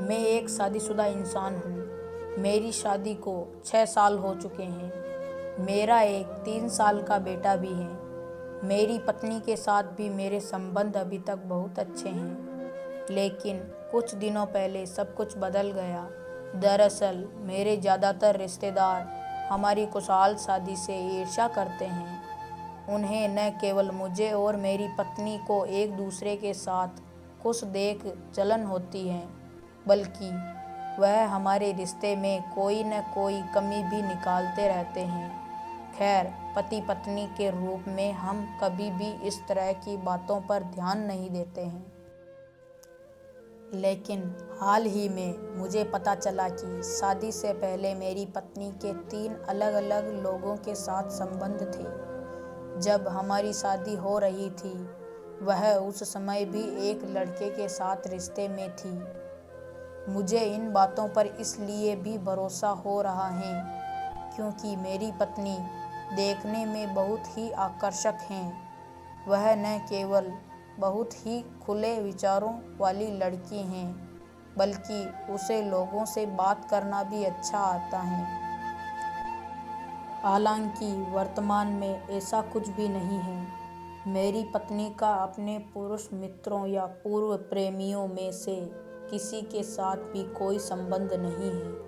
मैं एक शादीशुदा इंसान हूँ। मेरी शादी को 6 साल हो चुके हैं। मेरा एक 3 साल का बेटा भी है। मेरी पत्नी के साथ भी मेरे संबंध अभी तक बहुत अच्छे हैं, लेकिन कुछ दिनों पहले सब कुछ बदल गया। दरअसल मेरे ज़्यादातर रिश्तेदार हमारी खुशहाल शादी से ईर्ष्या करते हैं। उन्हें न केवल मुझे और मेरी पत्नी को एक दूसरे के साथ खुश देख जलन होती है, बल्कि वह हमारे रिश्ते में कोई न कोई कमी भी निकालते रहते हैं। खैर, पति पत्नी के रूप में हम कभी भी इस तरह की बातों पर ध्यान नहीं देते हैं। लेकिन हाल ही में मुझे पता चला कि शादी से पहले मेरी पत्नी के 3 अलग-अलग लोगों के साथ संबंध थे। जब हमारी शादी हो रही थी, वह उस समय भी एक लड़के के साथ रिश्ते में थी। मुझे इन बातों पर इसलिए भी भरोसा हो रहा है क्योंकि मेरी पत्नी देखने में बहुत ही आकर्षक हैं। वह न केवल बहुत ही खुले विचारों वाली लड़की हैं, बल्कि उसे लोगों से बात करना भी अच्छा आता है। हालांकि वर्तमान में ऐसा कुछ भी नहीं है। मेरी पत्नी का अपने पुरुष मित्रों या पूर्व प्रेमियों में से किसी के साथ भी कोई संबंध नहीं है।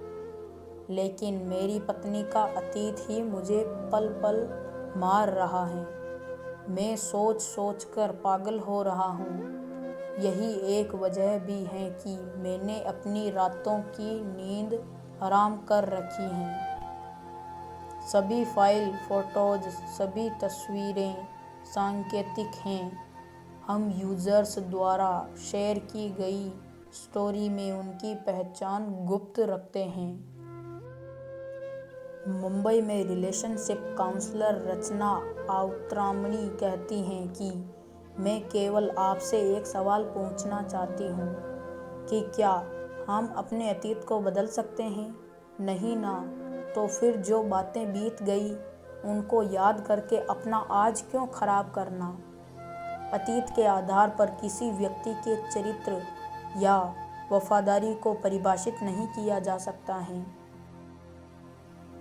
लेकिन मेरी पत्नी का अतीत ही मुझे पल पल मार रहा है। मैं सोच सोच कर पागल हो रहा हूँ। यही एक वजह भी है कि मैंने अपनी रातों की नींद हराम कर रखी है। सभी फाइल, फोटोज, सभी तस्वीरें सांकेतिक हैं। हम यूजर्स द्वारा शेयर की गई स्टोरी में उनकी पहचान गुप्त रखते हैं। मुंबई में रिलेशनशिप काउंसलर रचना आउत्रामणी कहती हैं कि मैं केवल आपसे एक सवाल पूछना चाहती हूँ कि क्या हम अपने अतीत को बदल सकते हैं? नहीं ना, तो फिर जो बातें बीत गई उनको याद करके अपना आज क्यों खराब करना? अतीत के आधार पर किसी व्यक्ति के चरित्र या वफादारी को परिभाषित नहीं किया जा सकता है,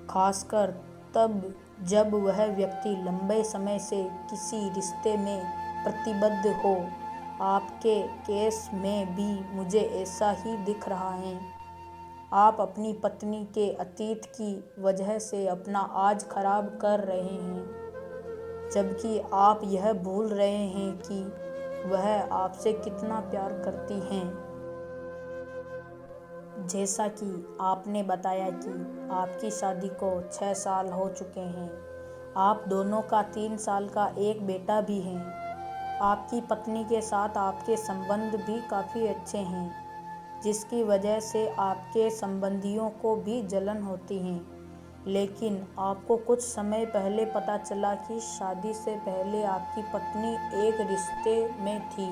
खासकर तब जब वह व्यक्ति लंबे समय से किसी रिश्ते में प्रतिबद्ध हो। आपके केस में भी मुझे ऐसा ही दिख रहा है। आप अपनी पत्नी के अतीत की वजह से अपना आज खराब कर रहे हैं, जबकि आप यह भूल रहे हैं कि वह आपसे कितना प्यार करती हैं। जैसा कि आपने बताया कि आपकी शादी को 6 साल हो चुके हैं। आप दोनों का 3 साल का एक बेटा भी है। आपकी पत्नी के साथ आपके संबंध भी काफ़ी अच्छे हैं, जिसकी वजह से आपके संबंधियों को भी जलन होती है। लेकिन आपको कुछ समय पहले पता चला कि शादी से पहले आपकी पत्नी एक रिश्ते में थी।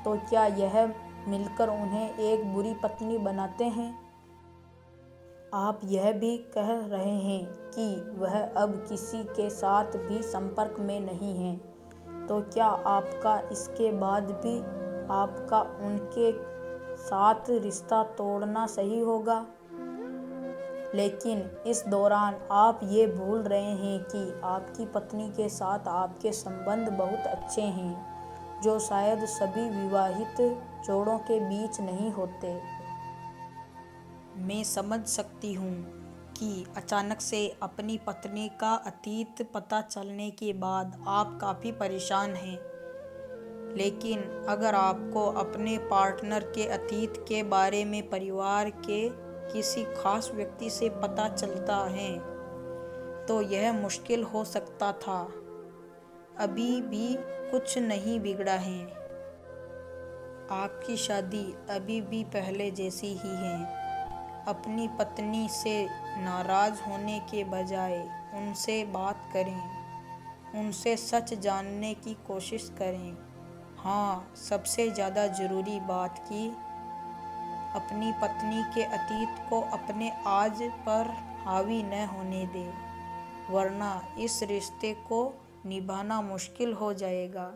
तो क्या यह मिलकर उन्हें एक बुरी पत्नी बनाते हैं? आप यह भी कह रहे हैं कि वह अब किसी के साथ भी संपर्क में नहीं है। तो क्या आपका इसके बाद भी आपका उनके साथ रिश्ता तोड़ना सही होगा? लेकिन इस दौरान आप ये भूल रहे हैं कि आपकी पत्नी के साथ आपके संबंध बहुत अच्छे हैं, जो शायद सभी विवाहित जोड़ों के बीच नहीं होते। मैं समझ सकती हूँ कि अचानक से अपनी पत्नी का अतीत पता चलने के बाद आप काफ़ी परेशान हैं। लेकिन अगर आपको अपने पार्टनर के अतीत के बारे में परिवार के किसी खास व्यक्ति से पता चलता है, तो यह मुश्किल हो सकता था। अभी भी कुछ नहीं बिगड़ा है। आपकी शादी अभी भी पहले जैसी ही है। अपनी पत्नी से नाराज़ होने के बजाय उनसे बात करें, उनसे सच जानने की कोशिश करें। हाँ, सबसे ज़्यादा ज़रूरी बात कि अपनी पत्नी के अतीत को अपने आज पर हावी न होने दें, वरना इस रिश्ते को निभाना मुश्किल हो जाएगा।